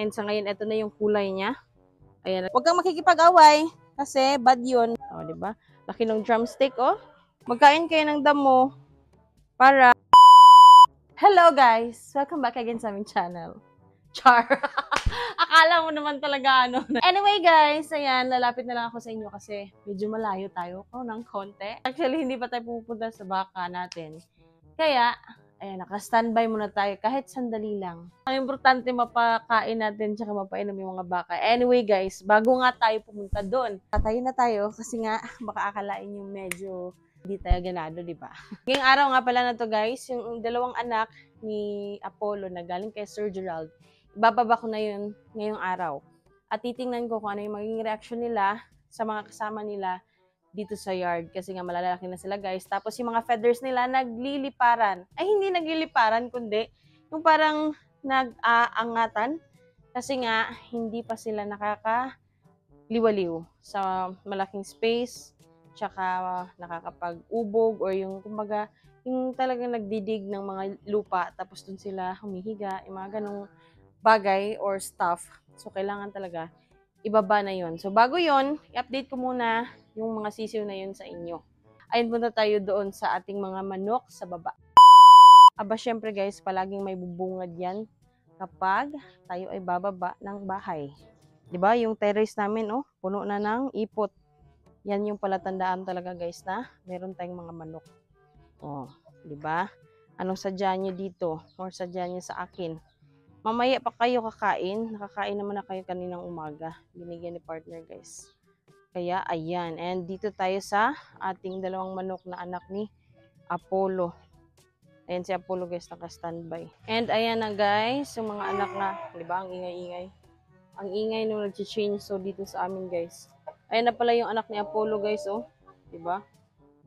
And sa ngayon, ito na yung kulay niya. Ayan. Huwag kang makikipag-away kasi bad yun. O, diba? Laki ng drumstick, oh. Magkain kayo ng damo para... Hello, guys! Welcome back again sa aming channel. Char! Akala mo naman talaga, ano. Anyway, guys, ayan, lalapit na lang ako sa inyo kasi medyo malayo tayo ng konti. Actually, hindi pa tayo pupunta sa baka natin. Kaya, ayan, naka-standby muna tayo kahit sandali lang. Ang importante mapakain natin tsaka mapainom yung mga baka. Anyway guys, bago nga tayo pumunta doon, tatayo na tayo kasi nga baka akalain yung medyo hindi tayo ganado, di ba? Ngayong araw nga pala na to guys, yung dalawang anak ni Apollo na galing kay Sir Gerald, ibababa ko na yun ngayong araw. At titingnan ko kung ano yung magiging reaction nila sa mga kasama nila dito sa yard kasi nga malalaki na sila guys. Tapos yung mga feathers nila nagliliparan. Ay hindi nagliliparan kundi yung parang nag-aangatan kasi nga hindi pa sila nakakaliwaliw sa malaking space tsaka nakakapag-ubog or yung kumbaga yung talagang nagdidig ng mga lupa tapos dun sila humihiga, yung mga ganong bagay or stuff. So kailangan talaga ibaba na yon. So bago yon, i-update ko muna yung mga sisiw na yun sa inyo. Ayun, punta tayo doon sa ating mga manok sa baba. Aba, syempre guys, palaging may bubungad yan kapag tayo ay bababa ng bahay. Diba? Yung terrace namin, oh, puno na ng ipot. Yan yung palatandaan talaga guys na meron tayong mga manok. Oh, diba? Anong sadya nyo dito? Or sadya nyo sa akin? Mamaya pa kayo kakain. Nakakain naman na kayo kaninang umaga. Binigyan ni partner guys. Kaya, ayan. And dito tayo sa ating dalawang manok na anak ni Apollo. Ayan si Apollo guys, naka-standby. And ayan na guys, yung mga anak na, di ba, ang ingay-ingay. Ang ingay nung nag-change so dito sa amin guys. Ayan na pala yung anak ni Apollo guys, oh. Di ba?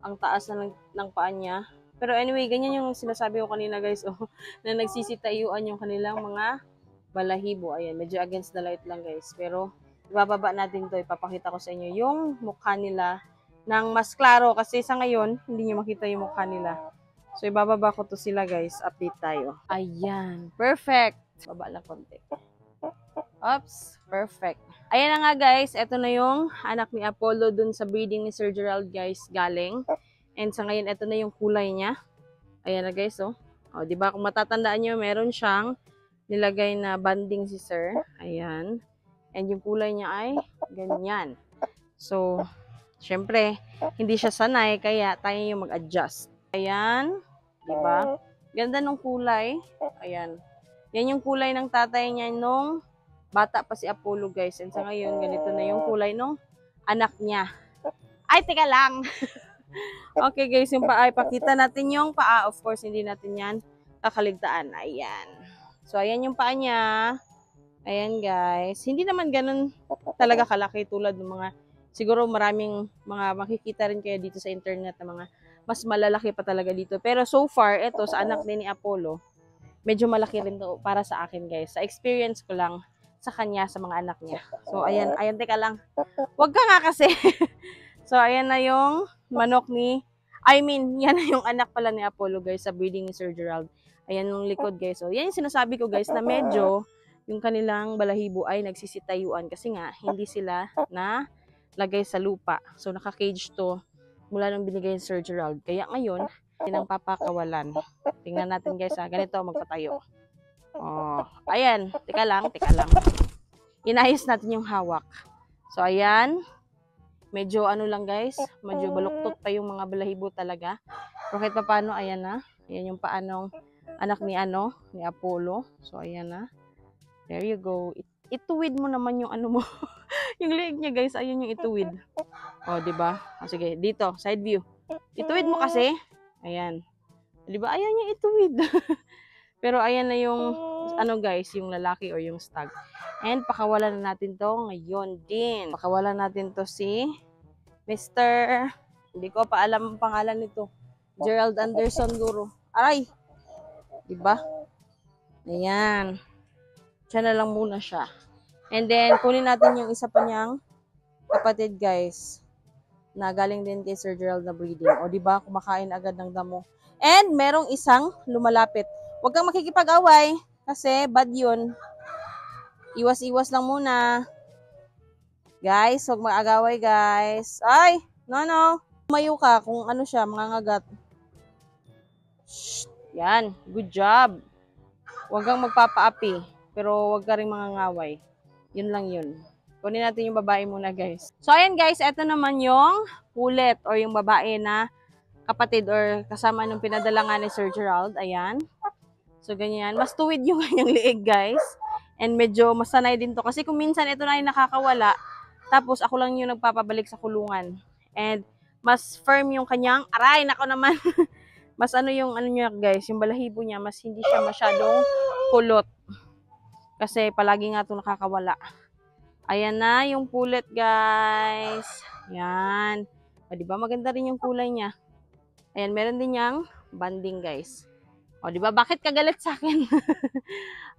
Ang taas na ng paa niya. Pero anyway, ganyan yung sinasabi ko kanina guys, oh. Na nagsisitayuan yung kanilang mga balahibo. Ayan, medyo against the light lang guys. Pero, ibababa natin to, ipapakita ko sa inyo yung mukha nila ng mas klaro kasi sa ngayon, hindi nyo makita yung mukha nila. So, ibababa ko to sila guys, update tayo. Ayan, perfect! Baba lang konti. Oops, perfect. Ayan na nga guys, eto na yung anak ni Apollo dun sa breeding ni Sir Gerald guys, galing. And sa ngayon, eto na yung kulay niya. Ayan na guys, oh. O, diba, kung matatandaan nyo, meron siyang nilagay na banding si Sir. Ayan. And yung kulay niya ay ganyan. So, syempre, hindi siya sanay, kaya tayo yung mag-adjust. Ayan. Diba? Ganda ng kulay. Ayan. Yan yung kulay ng tatay niya nung bata pa si Apollo, guys. And sa ngayon, ganito na yung kulay nung anak niya. Ay, teka lang. Okay, guys, yung paa. Ipakita natin yung paa. Of course, hindi natin yan kakaligtaan. Ayan. So, ayan yung paa niya. Ayan guys, hindi naman ganun talaga kalaki tulad ng mga, siguro maraming mga makikita rin kayo dito sa internet na mga mas malalaki pa talaga dito. Pero so far, ito sa anak din ni Apollo, medyo malaki rin to para sa akin guys. Sa experience ko lang sa kanya, sa mga anak niya. So ayan, teka lang. Wag ka nga kasi. So ayan na yung manok yan na yung anak pala ni Apollo guys sa breeding ni Sir Gerald. Ayan yung likod guys. So yan yung sinasabi ko guys na medyo yung kanilang balahibo ay nagsisitayuan kasi nga hindi sila na lagay sa lupa. So naka-cage to mula nung binigay ni Sir Gerald. Kaya ngayon, tinang papakawalan. Tingnan natin guys ha. Ganito magpatayo. Oh, ayan. Teka lang. Inayos natin yung hawak. So ayan. Medyo ano lang guys. Medyo baluktot pa yung mga balahibo talaga. Pero kahit pa paano, ayan na. Ayan yung paanong anak ni Apollo. So ayan na. There you go. Ituwid mo naman yung ano mo. Yung leg niya, guys. Ayun yung ituwid. O, diba? O, sige. Dito. Side view. Ituwid mo kasi. Ayan. Diba? Ayan yung ituwid. Pero ayan na yung, ano guys, yung lalaki or yung stag. And pakawalan na natin to ngayon din. Pakawalan natin to si Mr. Hindi ko pa alam ang pangalan nito. Gerald Anderson Guru. Aray! Diba? Ayan. Diyan na lang muna siya. And then, kunin natin yung isa pa niyang kapatid, guys. Na galing din kay Sir Gerald na breeding. O, diba? Kumakain agad ng damo. And, merong isang lumalapit. Huwag kang makikipag-away kasi bad yun. Iwas-iwas lang muna. Guys, huwag mag-agaway guys. Ay! No. Tumayo ka kung ano siya, mangangagat. Shh! Yan. Good job. Huwag kang magpapaapi. Pero huwag ka rin mangangaway. Yun lang yun. Kunin natin yung babae muna guys. So ayan guys, eto naman yung pulet or yung babae na kapatid or kasama nung pinadala nga ni Sir Gerald. Ayan. So ganyan. Mas tuwid yung kanyang liig guys. And medyo masanay din to. Kasi kung minsan ito na yung nakakawala, tapos ako lang yung nagpapabalik sa kulungan. And mas firm yung kanyang, aray, nako naman. Mas ano yung ano niya guys, yung balahibo niya, mas hindi siya masyadong kulot. Kasi palagi nga ito nakakawala. Ayan na yung pulet guys. Yan. O diba maganda rin yung kulay niya. Ayan, meron din niyang banding guys. O diba, bakit kagalit sa akin?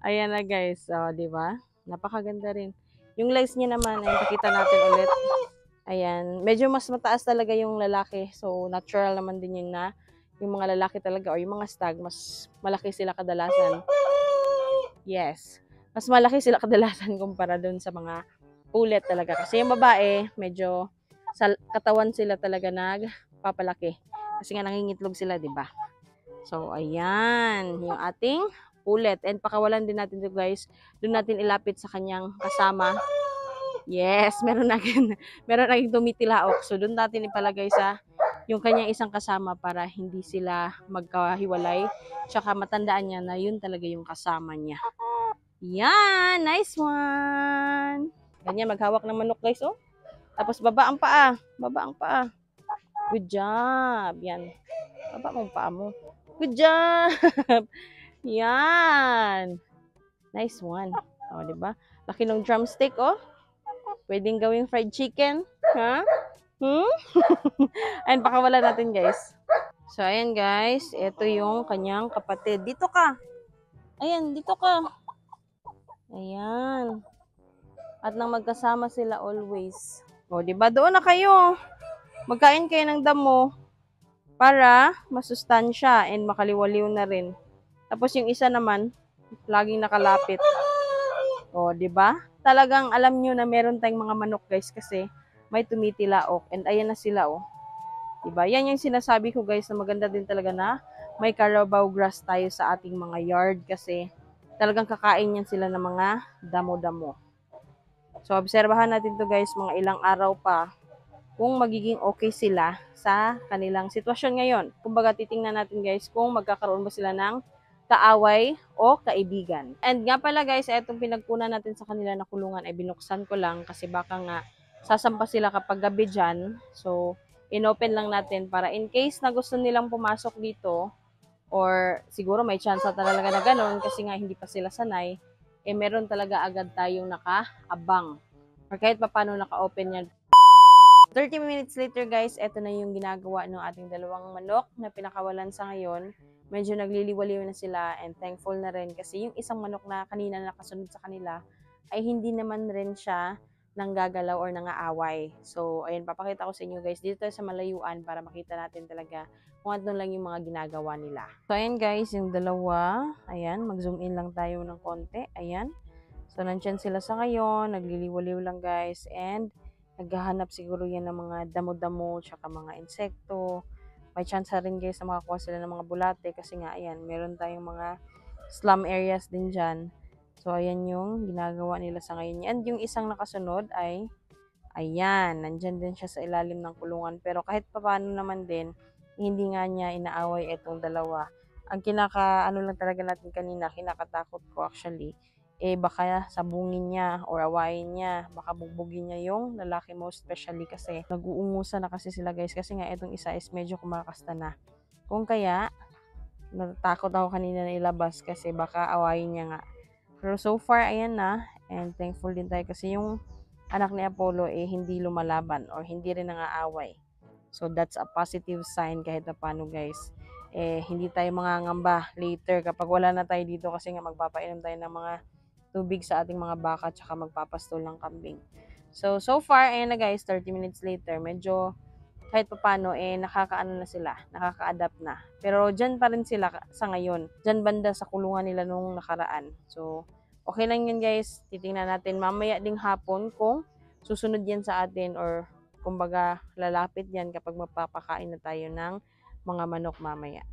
Ayan na guys. O diba, napakaganda rin. Yung legs niya naman, ayan, pakita natin ulit. Ayan, medyo mas mataas talaga yung lalaki. So, natural naman din yun na yung mga lalaki talaga or yung mga stag, mas malaki sila kadalasan. Yes. Mas malaki sila kadalasan kumpara dun sa mga pulet talaga. Kasi yung babae, medyo sa katawan sila talaga nagpapalaki. Kasi nga nangingitlog sila, di ba? So, ayan. Yung ating pulet. And pakawalan din natin ito guys. Doon natin ilapit sa kanyang kasama. Yes, meron naging tumitilaok. So, doon natin ipalagay sa yung kanyang isang kasama para hindi sila magkahiwalay. Tsaka matandaan niya na yun talaga yung kasama niya. Yan! Nice one! Ganyan, maghawak ng manok guys, oh. Tapos baba ang paa. Baba ang paa. Good job. Yan. Baba mo ang paa mo. Good job! Yan! Nice one. O, oh, diba? Laki ng drumstick, oh. Pwedeng gawing fried chicken. Ha? Ayan, pakawala natin, guys. So, ayan, guys. Ito yung kanyang kapatid. Dito ka. Ayan, dito ka. Ayan. At nang magkasama sila always. O, diba? Doon na kayo. Magkain kayo ng damo para masustansya and makaliwaliw na rin. Tapos yung isa naman, laging nakalapit. O, diba? Talagang alam nyo na meron tayong mga manok, guys, kasi may tumitilaok. And ayan na sila, oh. Diba? Yan yung sinasabi ko, guys, na maganda din talaga na may Carabao grass tayo sa ating mga yard kasi talagang kakain yan sila ng mga damo-damo. So, obserbahan natin to guys, mga ilang araw pa kung magiging okay sila sa kanilang sitwasyon ngayon. Kumbaga, titingnan natin guys kung magkakaroon ba sila ng kaaway o kaibigan. And nga pala guys, itong pinagkunan natin sa kanila na kulungan ay binuksan ko lang kasi baka nga sasampa sila kapag gabi dyan. So, inopen lang natin para in case na gusto nilang pumasok dito or siguro may chance talaga na ganun kasi nga hindi pa sila sanay, eh meron talaga agad tayong nakaabang or kahit pa paano naka-open yan. 30 minutes later guys, eto na yung ginagawa ng ating dalawang manok na pinakawalan sa ngayon. Medyo nagliliwaliw na sila and thankful na rin kasi yung isang manok na kanina nakasunod sa kanila ay hindi naman rin siya nanggagalaw or nangaaway. So, ayun, papakita ko sa inyo guys dito sa malayuan para makita natin talaga kung ano lang yung mga ginagawa nila. So, ayan guys, yung dalawa, ayan, mag-zoom in lang tayo ng konti, ayan. So, nandyan sila sa ngayon, nagliliwaliw lang guys, and naghahanap siguro yan ng mga damo-damo, tsaka mga insekto. May chance rin guys na makakuha sila ng mga bulate kasi nga, ayan, meron tayong mga slum areas din dyan. So, ayan yung ginagawa nila sa ngayon. And yung isang nakasunod ay, ayan, nandyan din siya sa ilalim ng kulungan. Pero kahit paano naman din, hindi nga niya inaaway itong dalawa. Ang ano lang talaga natin kanina, kinakatakot ko actually, eh baka sabungin niya or awayin niya, baka bugbugin niya yung lalaki mo especially kasi nag-uungusan na kasi sila guys kasi nga itong isa is medyo kumakasta na. Kung kaya, natatakot ako kanina na ilabas kasi baka awayin niya nga. Pero so far, ayan na, and thankful din tayo kasi yung anak ni Apollo eh hindi lumalaban or hindi rin nangaaway. So, that's a positive sign kahit na paano guys. Eh, hindi tayo mangangamba later kapag wala na tayo dito kasi nga magpapainom tayo ng mga tubig sa ating mga baka tsaka magpapastol ng kambing. So far, ayan na guys, 30 minutes later, medyo kahit pa paano, eh, nakakaano na sila, nakaka-adapt na. Pero dyan pa rin sila sa ngayon. Dyan banda sa kulungan nila nung nakaraan. So, Okay lang yun guys. Titingnan natin mamaya ding hapon kung susunod yan sa atin or kumbaga lalapit yan kapag mapapakain na tayo ng mga manok mamaya.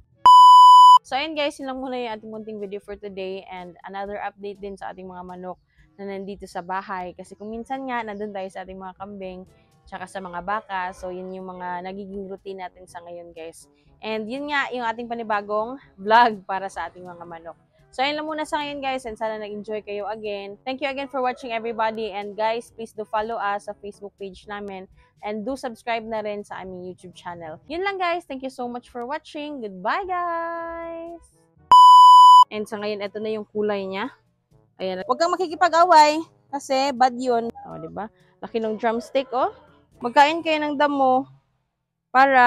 So ayun guys, yun lang muna yung ating munting video for today and another update din sa ating mga manok na nandito sa bahay. Kasi kung minsan nga, nandun tayo sa ating mga kambing tsaka sa mga baka. So yun yung mga nagiging routine natin sa ngayon guys. And yun nga yung ating panibagong vlog para sa ating mga manok. So, ayun lang muna sa ngayon guys and sana nag-enjoy kayo again. Thank you again for watching everybody and guys, please do follow us sa Facebook page namin and do subscribe na rin sa aming YouTube channel. Yun lang guys, thank you so much for watching. Goodbye guys! And sa ngayon, ito na yung kulay niya. Ayan. Huwag kang makikipag-away kasi bad yun. O, diba? Laki ng drumstick, oh. Magkain kayo ng damo para